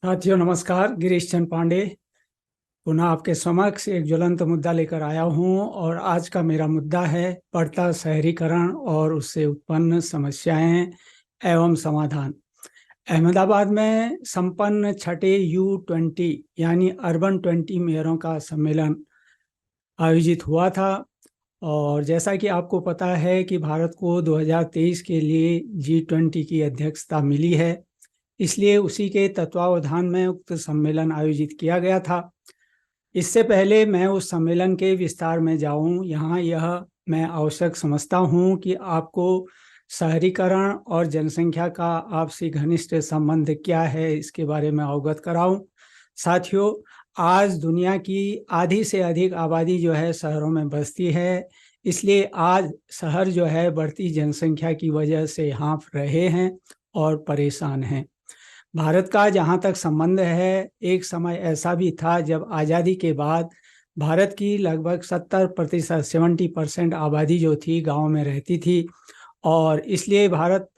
साथियों नमस्कार। गिरीश चंद पांडे पुनः आपके समक्ष एक ज्वलंत मुद्दा लेकर आया हूं और आज का मेरा मुद्दा है बढ़ता शहरीकरण और उससे उत्पन्न समस्याएं एवं समाधान। अहमदाबाद में संपन्न छठे U20 यानी अर्बन 20 मेयरों का सम्मेलन आयोजित हुआ था और जैसा कि आपको पता है कि भारत को 2023 के लिए G20 की अध्यक्षता मिली है, इसलिए उसी के तत्वावधान में उक्त सम्मेलन आयोजित किया गया था। इससे पहले मैं उस सम्मेलन के विस्तार में जाऊं, यहाँ यह मैं आवश्यक समझता हूं कि आपको शहरीकरण और जनसंख्या का आपसी घनिष्ठ संबंध क्या है इसके बारे में अवगत कराऊं। साथियों, आज दुनिया की आधी से अधिक आबादी जो है शहरों में बसती है, इसलिए आज शहर जो है बढ़ती जनसंख्या की वजह से हाँफ रहे हैं और परेशान हैं। भारत का जहाँ तक संबंध है, एक समय ऐसा भी था जब आज़ादी के बाद भारत की लगभग 70% 70% आबादी जो थी गाँव में रहती थी और इसलिए भारत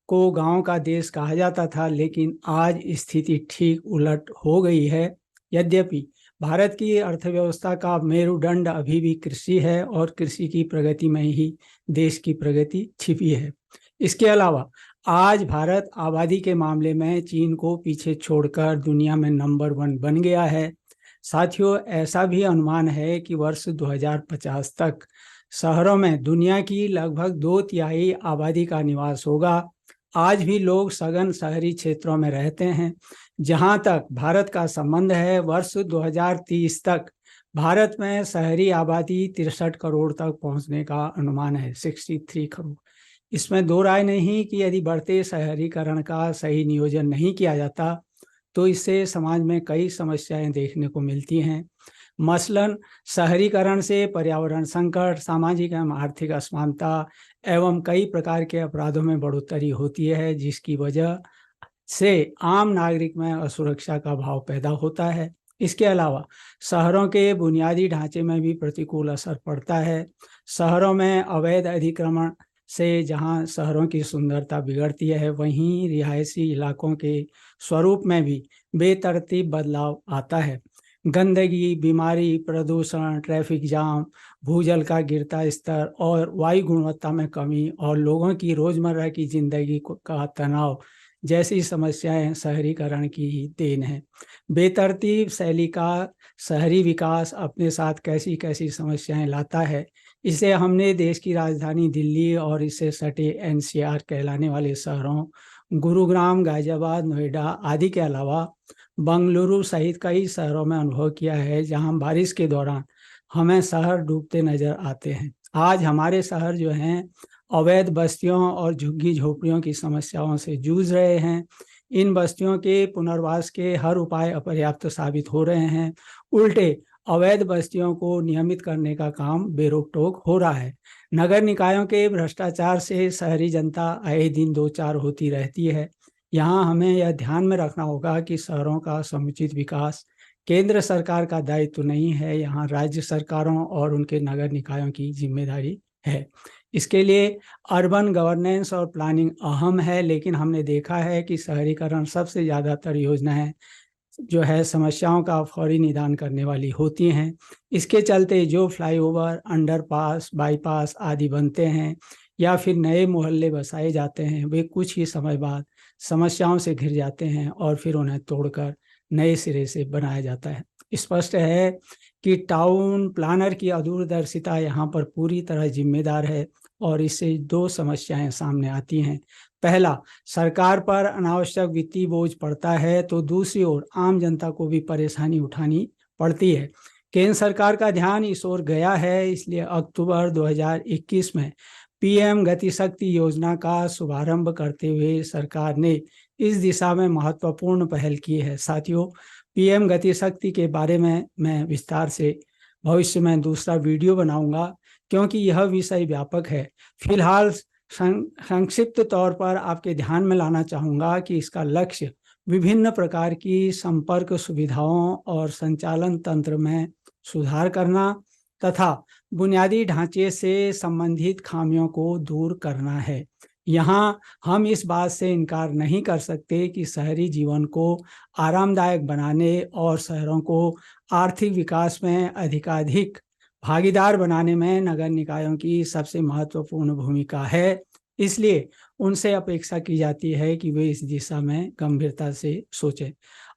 को गांव का देश कहा जाता था। लेकिन आज स्थिति ठीक उलट हो गई है। यद्यपि भारत की अर्थव्यवस्था का मेरुदंड अभी भी कृषि है और कृषि की प्रगति में ही देश की प्रगति छिपी है। इसके अलावा आज भारत आबादी के मामले में चीन को पीछे छोड़कर दुनिया में नंबर 1 बन गया है। साथियों, ऐसा भी अनुमान है कि वर्ष 2050 तक शहरों में दुनिया की लगभग 2/3 आबादी का निवास होगा। आज भी लोग सघन शहरी क्षेत्रों में रहते हैं। जहां तक भारत का संबंध है, वर्ष 2030 तक भारत में शहरी आबादी 63 करोड़ तक पहुंचने का अनुमान है, 63 करोड़। इसमें दो राय नहीं कि यदि बढ़ते शहरीकरण का सही नियोजन नहीं किया जाता तो इससे समाज में कई समस्याएं देखने को मिलती हैं। मसलन शहरीकरण से पर्यावरण संकट, सामाजिक एवं आर्थिक असमानता एवं कई प्रकार के अपराधों में बढ़ोतरी होती है, जिसकी वजह से आम नागरिक में असुरक्षा का भाव पैदा होता है। इसके अलावा शहरों के बुनियादी ढांचे में भी प्रतिकूल असर पड़ता है। शहरों में अवैध अतिक्रमण से जहां शहरों की सुंदरता बिगड़ती है, वहीं रिहायशी इलाकों के स्वरूप में भी बेतरतीब बदलाव आता है। गंदगी, बीमारी, प्रदूषण, ट्रैफिक जाम, भूजल का गिरता स्तर और वायु गुणवत्ता में कमी और लोगों की रोजमर्रा की जिंदगी का तनाव जैसी समस्याएं शहरीकरण की ही देन है। बेतरतीब शैली का शहरी विकास अपने साथ कैसी कैसी समस्याएं लाता है, इसे हमने देश की राजधानी दिल्ली और इससे सटे NCR कहलाने वाले शहरों गुरुग्राम, गाजियाबाद, नोएडा आदि के अलावा बंगलुरु सहित कई शहरों में अनुभव किया है, जहां बारिश के दौरान हमें शहर डूबते नजर आते हैं। आज हमारे शहर जो हैं अवैध बस्तियों और झुग्गी झोपड़ियों की समस्याओं से जूझ रहे हैं। इन बस्तियों के पुनर्वास के हर उपाय अपर्याप्त साबित हो रहे हैं। उल्टे अवैध बस्तियों को नियमित करने का काम बेरोक टोक हो रहा है। नगर निकायों के भ्रष्टाचार से शहरी जनता आए दिन दो चार होती रहती है। यहाँ हमें यह ध्यान में रखना होगा कि शहरों का समुचित विकास केंद्र सरकार का दायित्व नहीं है, यहाँ राज्य सरकारों और उनके नगर निकायों की जिम्मेदारी है। इसके लिए अर्बन गवर्नेंस और प्लानिंग अहम है, लेकिन हमने देखा है कि शहरीकरण सबसे ज़्यादातर योजनाएं जो है समस्याओं का फौरी निदान करने वाली होती हैं। इसके चलते जो फ्लाईओवर, अंडरपास, बाईपास आदि बनते हैं या फिर नए मोहल्ले बसाए जाते हैं, वे कुछ ही समय बाद समस्याओं से घिर जाते हैं और फिर उन्हें तोड़कर नए सिरे से बनाया जाता है। स्पष्ट है कि टाउन प्लानर की अदूरदर्शिता यहाँ पर पूरी तरह जिम्मेदार है और इससे दो समस्याएं सामने आती हैं। पहला, सरकार पर अनावश्यक वित्तीय बोझ पड़ता है, तो दूसरी ओर आम जनता को भी परेशानी उठानी पड़ती है। केंद्र सरकार का ध्यान इस ओर गया है, इसलिए अक्टूबर 2021 में PM गति शक्ति योजना का शुभारंभ करते हुए सरकार ने इस दिशा में महत्वपूर्ण पहल की है। साथियों, PM गति शक्ति के बारे में मैं विस्तार से भविष्य में दूसरा वीडियो बनाऊंगा, क्योंकि यह विषय व्यापक है। फिलहाल संक्षिप्त तौर पर आपके ध्यान में लाना चाहूँगा कि इसका लक्ष्य विभिन्न प्रकार की संपर्क सुविधाओं और संचालन तंत्र में सुधार करना तथा बुनियादी ढांचे से संबंधित खामियों को दूर करना है। यहाँ हम इस बात से इनकार नहीं कर सकते कि शहरी जीवन को आरामदायक बनाने और शहरों को आर्थिक विकास में अधिकाधिक भागीदार बनाने में नगर निकायों की सबसे महत्वपूर्ण भूमिका है। इसलिए उनसे अपेक्षा की जाती है कि वे इस दिशा में गंभीरता से सोचें।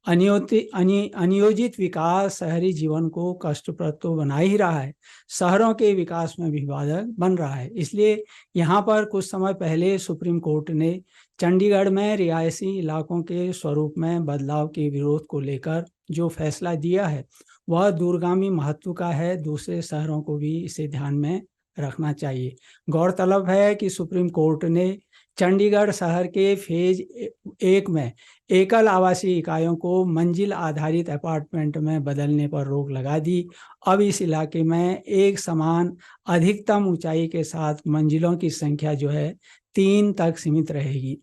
अनियोजित विकास शहरी जीवन को कष्टप्रद तो बना ही रहा है, शहरों के विकास में भी बाधक बन रहा है। इसलिए यहाँ पर कुछ समय पहले सुप्रीम कोर्ट ने चंडीगढ़ में रिहायशी इलाकों के स्वरूप में बदलाव के विरोध को लेकर जो फैसला दिया है वह दूरगामी महत्व का है। दूसरे शहरों को भी इसे ध्यान में रखना चाहिए। गौरतलब है कि सुप्रीम कोर्ट ने चंडीगढ़ शहर के फेज 1 में एकल आवासीय इकाइयों को मंजिल आधारित अपार्टमेंट में बदलने पर रोक लगा दी। अब इस इलाके में एक समान अधिकतम ऊंचाई के साथ मंजिलों की संख्या जो है 3 तक सीमित रहेगी।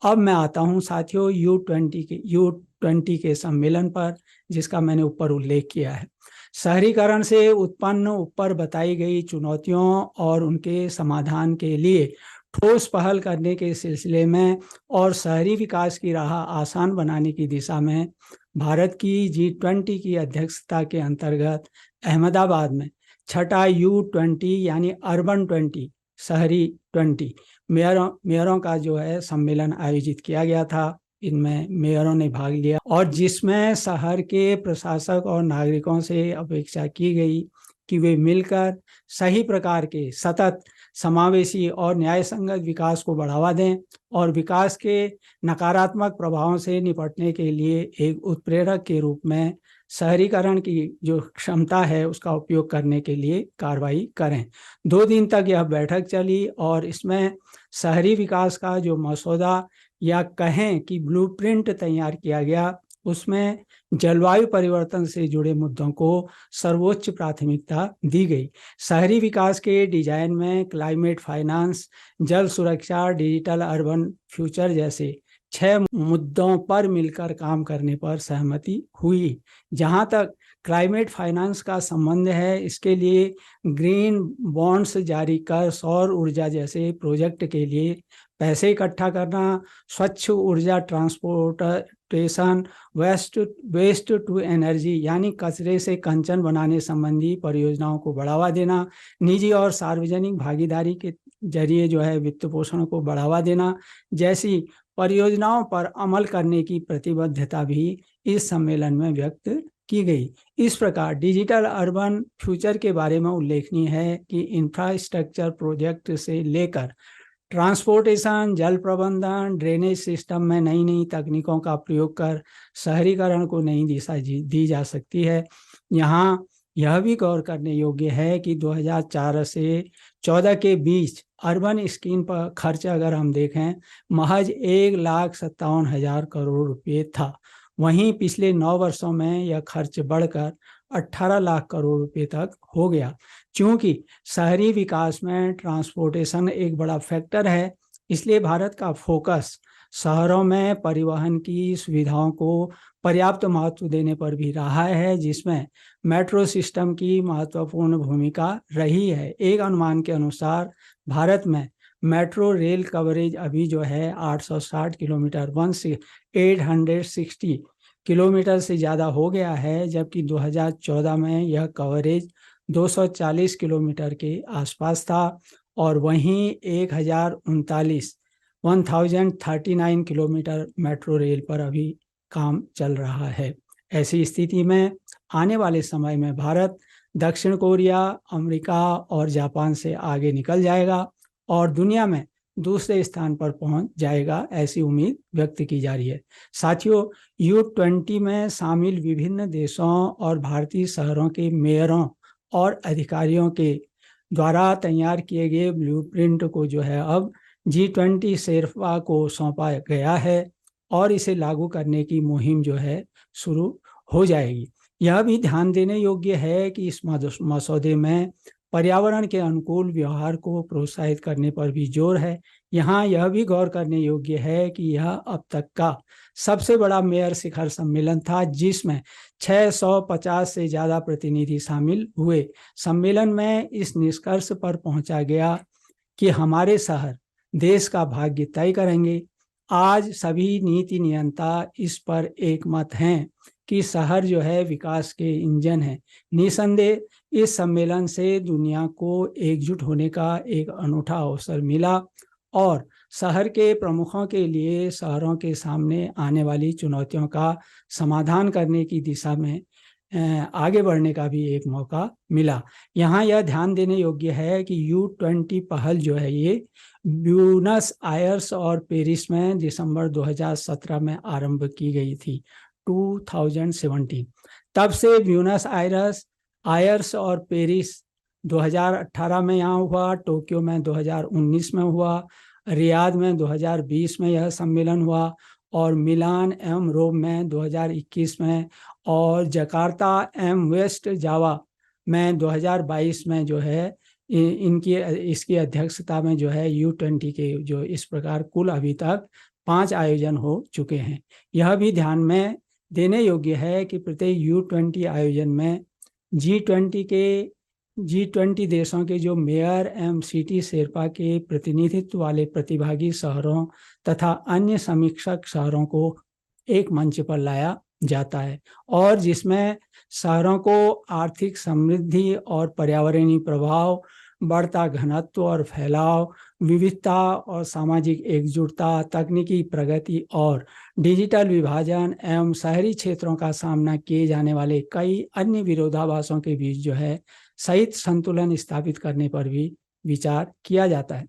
अब मैं आता हूं साथियों U20 के सम्मेलन पर, जिसका मैंने ऊपर उल्लेख किया है। शहरीकरण से उत्पन्न ऊपर बताई गई चुनौतियों और उनके समाधान के लिए ठोस पहल करने के सिलसिले में और शहरी विकास की राह आसान बनाने की दिशा में भारत की G20 की अध्यक्षता के अंतर्गत अहमदाबाद में छठा U20 यानी अर्बन 20 शहरी 20 मेयरों का जो है सम्मेलन आयोजित किया गया था। इनमें मेयरों ने भाग लिया और जिसमें शहर के प्रशासक और नागरिकों से अपेक्षा की गई कि वे मिलकर सही प्रकार के सतत समावेशी और न्यायसंगत विकास को बढ़ावा दें और विकास के नकारात्मक प्रभावों से निपटने के लिए एक उत्प्रेरक के रूप में शहरीकरण की जो क्षमता है उसका उपयोग करने के लिए कार्रवाई करें। 2 दिन तक यह बैठक चली और इसमें शहरी विकास का जो मसौदा या कहें कि ब्लूप्रिंट तैयार किया गया, उसमें जलवायु परिवर्तन से जुड़े मुद्दों को सर्वोच्च प्राथमिकता दी गई। शहरी विकास के डिजाइन में क्लाइमेट फाइनेंस, जल सुरक्षा, डिजिटल अर्बन फ्यूचर जैसे 6 मुद्दों पर मिलकर काम करने पर सहमति हुई। जहां तक क्लाइमेट फाइनेंस का संबंध है, इसके लिए ग्रीन बॉन्ड्स जारी कर सौर ऊर्जा जैसे प्रोजेक्ट के लिए पैसे इकट्ठा करना, स्वच्छ ऊर्जा ट्रांसपोर्टेशन, वेस्ट टू एनर्जी यानी कचरे से कंचन बनाने संबंधी परियोजनाओं को बढ़ावा देना, निजी और सार्वजनिक भागीदारी के जरिए जो है वित्त पोषण को बढ़ावा देना जैसी परियोजनाओं पर अमल करने की प्रतिबद्धता भी इस सम्मेलन में व्यक्त की गई। इस प्रकार डिजिटल अर्बन फ्यूचर के बारे में उल्लेखनीय है कि इंफ्रास्ट्रक्चर प्रोजेक्ट से लेकर ट्रांसपोर्टेशन, जल प्रबंधन, ड्रेनेज सिस्टम में नई नई तकनीकों का प्रयोग कर शहरीकरण को नई दिशा दी जा सकती है। यहाँ यह भी गौर करने योग्य है कि 2004 से 14 के बीच अर्बन स्कीम पर खर्च अगर हम देखें महज 1,57,000 करोड़ रुपये था। वहीं पिछले 9 वर्षों में यह खर्च बढ़कर 18 लाख करोड़ रुपए तक हो गया। क्योंकि शहरी विकास में ट्रांसपोर्टेशन एक बड़ा फैक्टर है, इसलिए भारत का फोकस शहरों में परिवहन की सुविधाओं को पर्याप्त महत्व देने पर भी रहा है, जिसमें मेट्रो सिस्टम की महत्वपूर्ण भूमिका रही है। एक अनुमान के अनुसार भारत में मेट्रो रेल कवरेज अभी जो है 860 किलोमीटर 860 किलोमीटर से ज़्यादा हो गया है, जबकि 2014 में यह कवरेज 240 किलोमीटर के आसपास था और वहीं 1039 किलोमीटर मेट्रो रेल पर अभी काम चल रहा है। ऐसी स्थिति में आने वाले समय में भारत दक्षिण कोरिया, अमेरिका और जापान से आगे निकल जाएगा और दुनिया में दूसरे स्थान पर पहुंच जाएगा, ऐसी उम्मीद व्यक्त की जा रही है। साथियों, U20 में शामिल विभिन्न देशों और भारतीय शहरों के मेयरों और अधिकारियों के द्वारा तैयार किए गए ब्लूप्रिंट को जो है अब G20 शेरपा को सौंपा गया है और इसे लागू करने की मुहिम जो है शुरू हो जाएगी। यह भी ध्यान देने योग्य है कि इस मसौदे में पर्यावरण के अनुकूल व्यवहार को प्रोत्साहित करने पर भी जोर है। यहाँ यह भी गौर करने योग्य है कि यह अब तक का सबसे बड़ा मेयर शिखर सम्मेलन था, जिसमें 650 से ज़्यादा प्रतिनिधि शामिल हुए। सम्मेलन में इस निष्कर्ष पर पहुंचा गया कि हमारे शहर देश का भाग्य तय करेंगे। आज सभी नीति नियंता इस पर एक मत हैं कि शहर जो है विकास के इंजन है। निसंदेह इस सम्मेलन से दुनिया को एकजुट होने का एक अनूठा अवसर मिला और शहर के प्रमुखों के लिए शहरों के सामने आने वाली चुनौतियों का समाधान करने की दिशा में आगे बढ़ने का भी एक मौका मिला। यहाँ यह ध्यान देने योग्य है कि U20 पहल जो है ये ब्यूनस आयर्स और पेरिस में दिसंबर 2017 में आरंभ की गई थी, 2017। तब से ब्यूनस आयर्स और पेरिस 2018 में यहाँ हुआ, टोक्यो में 2019 में हुआ, रियाद में 2020 में यह सम्मेलन हुआ और मिलान एवं रोम में 2021 में और जकार्ता एवं वेस्ट जावा में 2022 में जो है इसकी अध्यक्षता में जो है U20 के जो इस प्रकार कुल अभी तक 5 आयोजन हो चुके हैं। यह भी ध्यान में देने योग्य है कि प्रत्येक U20 आयोजन में G20 देशों के जो मेयर एवं सिटी शेरपा के प्रतिनिधित्व वाले प्रतिभागी शहरों तथा अन्य समीक्षक शहरों को एक मंच पर लाया जाता है और जिसमें शहरों को आर्थिक समृद्धि और पर्यावरणीय प्रभाव, बढ़ता घनत्व और फैलाव, विविधता और सामाजिक एकजुटता, तकनीकी प्रगति और डिजिटल विभाजन एवं शहरी क्षेत्रों का सामना किए जाने वाले कई अन्य विरोधाभासों के बीच जो है सहित संतुलन स्थापित करने पर भी विचार किया जाता है।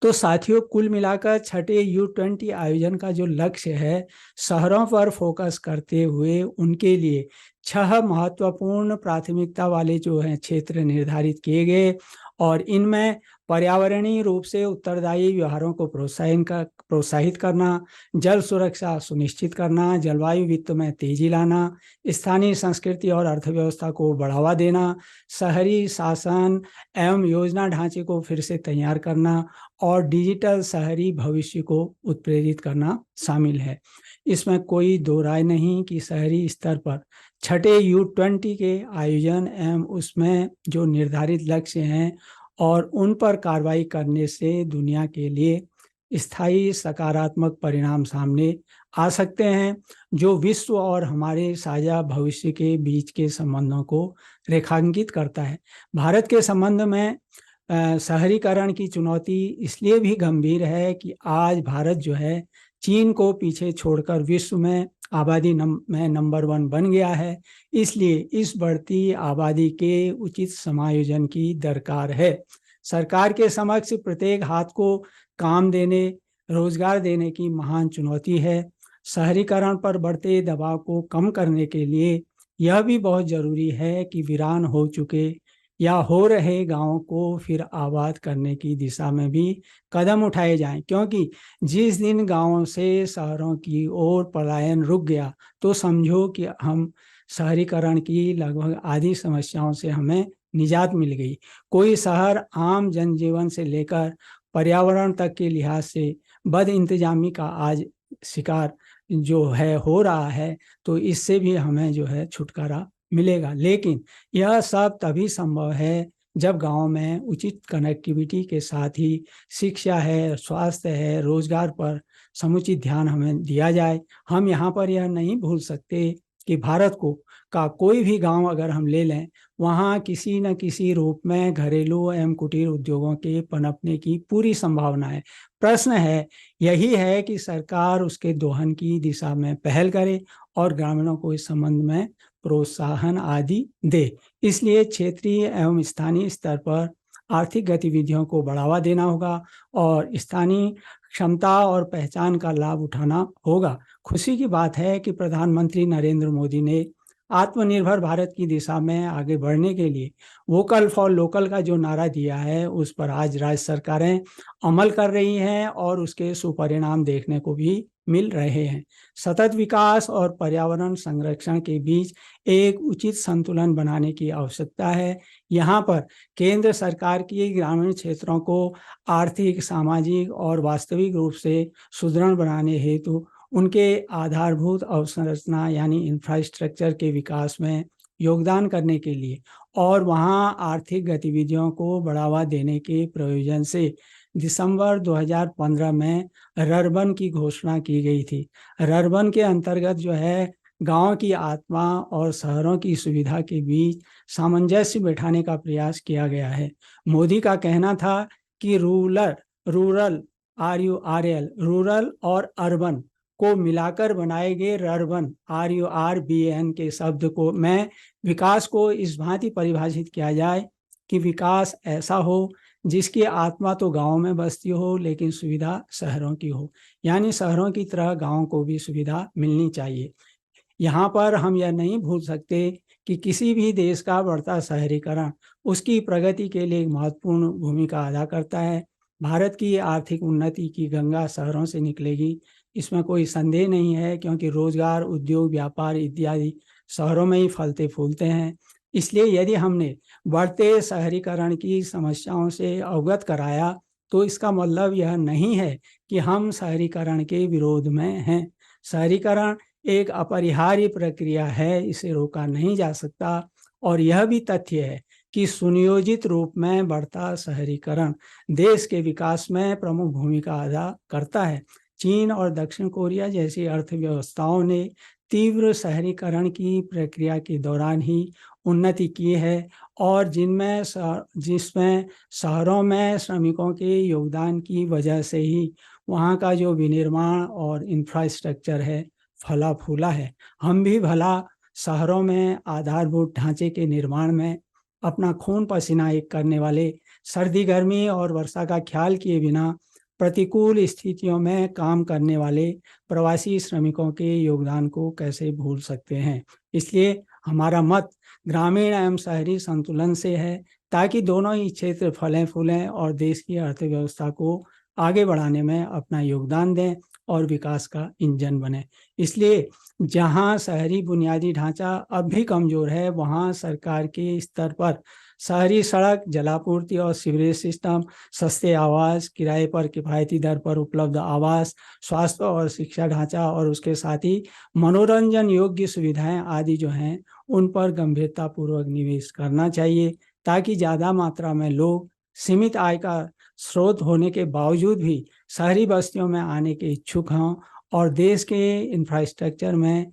तो साथियों, कुल मिलाकर छठे U20 आयोजन का जो लक्ष्य है शहरों पर फोकस करते हुए उनके लिए 6 महत्वपूर्ण प्राथमिकता वाले जो हैं क्षेत्र निर्धारित किए गए और इनमें पर्यावरणीय रूप से उत्तरदायी व्यवहारों को प्रोत्साहित करना, जल सुरक्षा सुनिश्चित करना, जलवायु वित्त में तेजी लाना, स्थानीय संस्कृति और अर्थव्यवस्था को बढ़ावा देना, शहरी शासन एवं योजना ढांचे को फिर से तैयार करना और डिजिटल शहरी भविष्य को उत्प्रेरित करना शामिल है। इसमें कोई दो राय नहीं कि शहरी स्तर पर छठे U20 के आयोजन एवं उसमें जो निर्धारित लक्ष्य हैं और उन पर कार्रवाई करने से दुनिया के लिए स्थायी सकारात्मक परिणाम सामने आ सकते हैं जो विश्व और हमारे साझा भविष्य के बीच के संबंधों को रेखांकित करता है। भारत के संबंध में शहरीकरण की चुनौती इसलिए भी गंभीर है कि आज भारत जो है चीन को पीछे छोड़कर विश्व में आबादी में नंबर 1 बन गया है। इसलिए इस बढ़ती आबादी के उचित समायोजन की दरकार है। सरकार के समक्ष प्रत्येक हाथ को काम देने, रोजगार देने की महान चुनौती है। शहरीकरण पर बढ़ते दबाव को कम करने के लिए यह भी बहुत जरूरी है कि वीरान हो चुके या हो रहे गांवों को फिर आबाद करने की दिशा में भी कदम उठाए जाएं, क्योंकि जिस दिन गांवों से शहरों की ओर पलायन रुक गया तो समझो कि हम शहरीकरण की लगभग आधी समस्याओं से हमें निजात मिल गई। कोई शहर आम जनजीवन से लेकर पर्यावरण तक के लिहाज से बद इंतजामी का आज शिकार जो है हो रहा है, तो इससे भी हमें जो है छुटकारा मिलेगा। लेकिन यह सब तभी संभव है जब गांव में उचित कनेक्टिविटी के साथ ही शिक्षा है, स्वास्थ्य है, रोजगार पर समुचित ध्यान हमें दिया जाए। हम यहाँ पर यह नहीं भूल सकते कि भारत का कोई भी गांव अगर हम ले लें, वहाँ किसी न किसी रूप में घरेलू एवं कुटीर उद्योगों के पनपने की पूरी संभावना है। प्रश्न है यही है कि सरकार उसके दोहन की दिशा में पहल करे और ग्रामीणों को इस संबंध में प्रोत्साहन आदि दे। इसलिए क्षेत्रीय एवं स्थानीय स्तर पर आर्थिक गतिविधियों को बढ़ावा देना होगा और स्थानीय क्षमता और पहचान का लाभ उठाना होगा। खुशी की बात है कि प्रधानमंत्री नरेंद्र मोदी ने आत्मनिर्भर भारत की दिशा में आगे बढ़ने के लिए वोकल फॉर लोकल का जो नारा दिया है उस पर आज राज्य सरकारें अमल कर रही हैं और उसके सुपरिणाम देखने को भी मिल रहे हैं। सतत विकास और पर्यावरण संरक्षण के बीच एक उचित संतुलन बनाने की आवश्यकता है। यहाँ पर केंद्र सरकार की ग्रामीण क्षेत्रों को आर्थिक, सामाजिक और वास्तविक रूप से सुदृढ़ बनाने हेतु उनके आधारभूत अवसंरचना यानी इंफ्रास्ट्रक्चर के विकास में योगदान करने के लिए और वहाँ आर्थिक गतिविधियों को बढ़ावा देने के प्रयोजन से दिसंबर 2015 में रर्बन की घोषणा की गई थी। रर्बन के अंतर्गत जो है गांव की आत्मा और शहरों की सुविधा के बीच सामंजस्य बिठाने का प्रयास किया गया है। मोदी का कहना था कि रूरल RURL रूरल और अर्बन को मिलाकर बनाए गए रर्बन RURBN के शब्द को में विकास को इस भांति परिभाषित किया जाए कि विकास ऐसा हो जिसकी आत्मा तो गांव में बसती हो लेकिन सुविधा शहरों की हो, यानी शहरों की तरह गांव को भी सुविधा मिलनी चाहिए। यहाँ पर हम यह नहीं भूल सकते कि किसी भी देश का बढ़ता शहरीकरण उसकी प्रगति के लिए एक महत्वपूर्ण भूमिका अदा करता है। भारत की आर्थिक उन्नति की गंगा शहरों से निकलेगी, इसमें कोई संदेह नहीं है, क्योंकि रोजगार, उद्योग, व्यापार इत्यादि शहरों में ही फलते फूलते हैं। इसलिए यदि हमने बढ़ते शहरीकरण की समस्याओं से अवगत कराया तो इसका मतलब यह नहीं है कि हम शहरीकरण के विरोध में हैं। शहरीकरण एक अपरिहार्य प्रक्रिया है, इसे रोका नहीं जा सकता। और यह भी तथ्य है कि सुनियोजित रूप में बढ़ता शहरीकरण देश के विकास में प्रमुख भूमिका अदा करता है। चीन और दक्षिण कोरिया जैसी अर्थव्यवस्थाओं ने तीव्र शहरीकरण की प्रक्रिया के दौरान ही उन्नति की है और जिसमें शहरों में श्रमिकों के योगदान की वजह से ही वहाँ का जो विनिर्माण और इंफ्रास्ट्रक्चर है फला फूला है। हम भी भला शहरों में आधारभूत ढांचे के निर्माण में अपना खून पसीना एक करने वाले, सर्दी गर्मी और वर्षा का ख्याल किए बिना प्रतिकूल स्थितियों में काम करने वाले प्रवासी श्रमिकों के योगदान को कैसे भूल सकते हैं। इसलिए हमारा मत ग्रामीण एवं शहरी संतुलन से है, ताकि दोनों ही क्षेत्र फलें फूलें और देश की अर्थव्यवस्था को आगे बढ़ाने में अपना योगदान दें और विकास का इंजन बने। इसलिए जहां शहरी बुनियादी ढांचा अब भी कमजोर है, वहां सरकार के स्तर पर शहरी सड़क, जलापूर्ति और सीवरेज सिस्टम, सस्ते आवास, किराए पर किफायती दर पर उपलब्ध आवास, स्वास्थ्य और शिक्षा ढांचा और उसके साथ ही मनोरंजन योग्य सुविधाएं आदि जो हैं उन पर गंभीरतापूर्वक निवेश करना चाहिए, ताकि ज़्यादा मात्रा में लोग सीमित आय का स्रोत होने के बावजूद भी शहरी बस्तियों में आने के इच्छुक हों और देश के इंफ्रास्ट्रक्चर में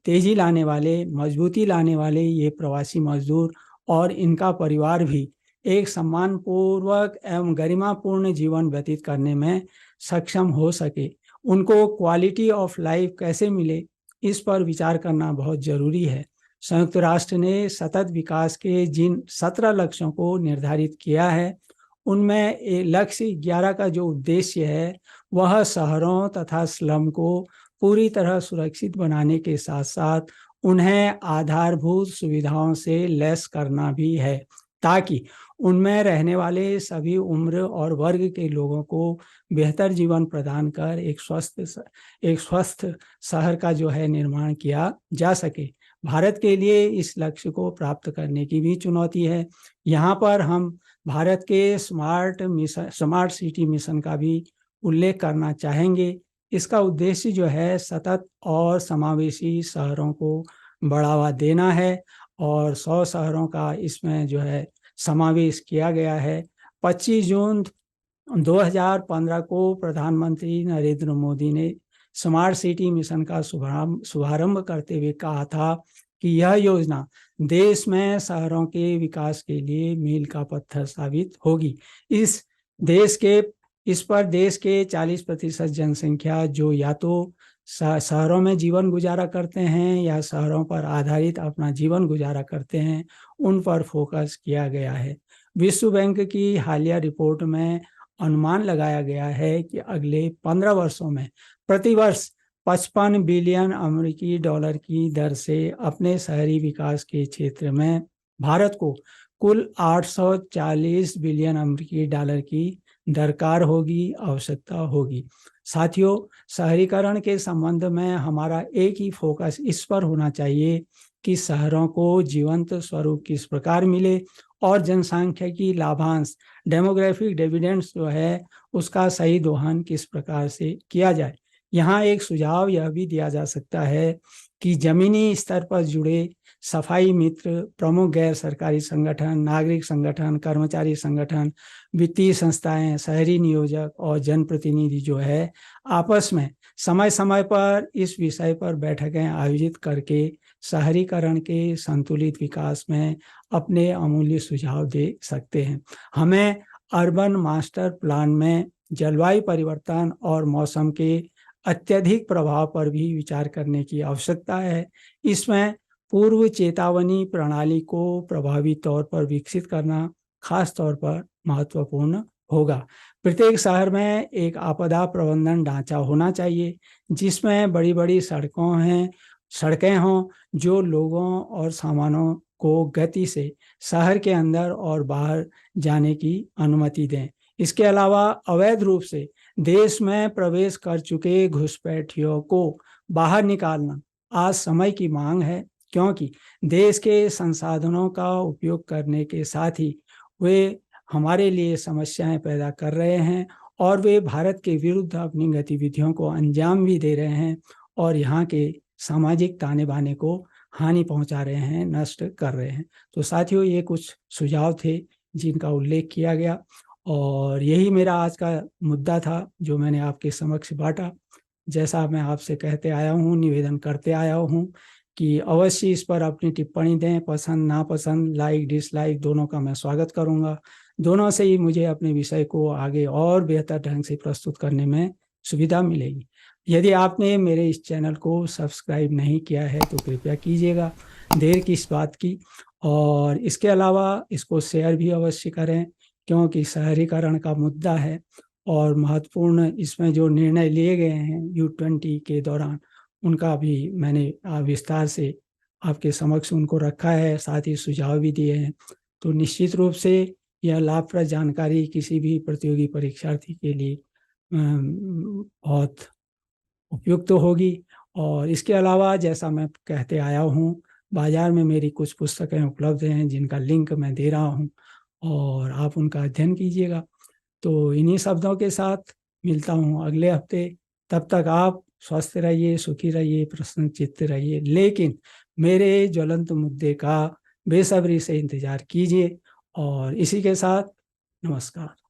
तेजी लाने वाले, मजबूती लाने वाले ये प्रवासी मजदूर और इनका परिवार भी एक सम्मानपूर्वक एवं गरिमापूर्ण जीवन व्यतीत करने में सक्षम हो सके। उनको क्वालिटी ऑफ लाइफ कैसे मिले, इस पर विचार करना बहुत जरूरी है। संयुक्त राष्ट्र ने सतत विकास के जिन 17 लक्ष्यों को निर्धारित किया है, उनमें लक्ष्य 11 का जो उद्देश्य है वह शहरों तथा स्लम को पूरी तरह सुरक्षित बनाने के साथ साथ उन्हें आधारभूत सुविधाओं से लैस करना भी है, ताकि उनमें रहने वाले सभी उम्र और वर्ग के लोगों को बेहतर जीवन प्रदान कर एक स्वस्थ शहर का जो है निर्माण किया जा सके। भारत के लिए इस लक्ष्य को प्राप्त करने की भी चुनौती है। यहाँ पर हम भारत के स्मार्ट सिटी मिशन का भी उल्लेख करना चाहेंगे। इसका उद्देश्य जो है सतत और समावेशी शहरों को बढ़ावा देना है और 100 शहरों का इसमें जो है समावेश किया गया है। 25 जून 2015 को प्रधानमंत्री नरेंद्र मोदी ने स्मार्ट सिटी मिशन का शुभारंभ करते हुए कहा था कि यह योजना देश में शहरों के विकास के लिए मील का पत्थर साबित होगी। इस पर देश के 40% जनसंख्या जो या तो शहरों में जीवन गुजारा करते हैं या शहरों पर आधारित अपना जीवन गुजारा करते हैं, उन पर फोकस किया गया है। विश्व बैंक की हालिया रिपोर्ट में अनुमान लगाया गया है कि अगले 15 वर्षों में प्रतिवर्ष 55 बिलियन अमेरिकी डॉलर की दर से अपने शहरी विकास के क्षेत्र में भारत को कुल 840 बिलियन अमेरिकी डॉलर की दरकार होगी, आवश्यकता होगी। साथियों, शहरीकरण के संबंध में हमारा एक ही फोकस इस पर होना चाहिए कि शहरों को जीवंत स्वरूप किस प्रकार मिले और जनसांख्यिकी लाभांश, डेमोग्राफिक डिविडेंड्स जो है उसका सही दोहन किस प्रकार से किया जाए। यहाँ एक सुझाव यह भी दिया जा सकता है कि जमीनी स्तर पर जुड़े सफाई मित्र, प्रमुख गैर सरकारी संगठन, नागरिक संगठन, कर्मचारी संगठन, वित्तीय संस्थाएं, शहरी नियोजक और जनप्रतिनिधि जो है आपस में समय समय पर इस विषय पर बैठकें आयोजित करके शहरीकरण के संतुलित विकास में अपने अमूल्य सुझाव दे सकते हैं। हमें अर्बन मास्टर प्लान में जलवायु परिवर्तन और मौसम के अत्यधिक प्रभाव पर भी विचार करने की आवश्यकता है। इसमें पूर्व चेतावनी प्रणाली को प्रभावी तौर पर विकसित करना खास तौर पर महत्वपूर्ण होगा। प्रत्येक शहर में एक आपदा प्रबंधन ढांचा होना चाहिए जिसमें बड़ी बड़ी सड़कें हों जो लोगों और सामानों को गति से शहर के अंदर और बाहर जाने की अनुमति दें। इसके अलावा अवैध रूप से देश में प्रवेश कर चुके घुसपैठियों को बाहर निकालना आज समय की मांग है, क्योंकि देश के संसाधनों का उपयोग करने के साथ ही वे हमारे लिए समस्याएं पैदा कर रहे हैं और वे भारत के विरुद्ध अपनी गतिविधियों को अंजाम भी दे रहे हैं और यहाँ के सामाजिक ताने बाने को हानि पहुंचा रहे हैं, नष्ट कर रहे हैं। तो साथियों, ये कुछ सुझाव थे जिनका उल्लेख किया गया और यही मेरा आज का मुद्दा था जो मैंने आपके समक्ष बांटा। जैसा मैं आपसे कहते आया हूँ, निवेदन करते आया हूँ कि अवश्य इस पर अपनी टिप्पणी दें। पसंद नापसंद, लाइक डिसलाइक दोनों का मैं स्वागत करूँगा। दोनों से ही मुझे अपने विषय को आगे और बेहतर ढंग से प्रस्तुत करने में सुविधा मिलेगी। यदि आपने मेरे इस चैनल को सब्सक्राइब नहीं किया है तो कृपया कीजिएगा, देर किस बात की। और इसके अलावा इसको शेयर भी अवश्य करें, क्योंकि शहरीकरण का मुद्दा है और महत्वपूर्ण इसमें जो निर्णय लिए गए हैं U20 के दौरान उनका भी मैंने विस्तार से आपके समक्ष उनको रखा है, साथ ही सुझाव भी दिए हैं। तो निश्चित रूप से यह लाभप्रद जानकारी किसी भी प्रतियोगी परीक्षार्थी के लिए बहुत उपयुक्त होगी। और इसके अलावा जैसा मैं कहते आया हूँ, बाजार में मेरी कुछ पुस्तकें उपलब्ध हैं जिनका लिंक मैं दे रहा हूँ और आप उनका अध्ययन कीजिएगा। तो इन्हीं शब्दों के साथ मिलता हूँ अगले हफ्ते। तब तक आप स्वस्थ रहिए, सुखी रहिए, प्रसन्नचित्त रहिए, लेकिन मेरे ज्वलंत मुद्दे का बेसब्री से इंतजार कीजिए। और इसी के साथ नमस्कार।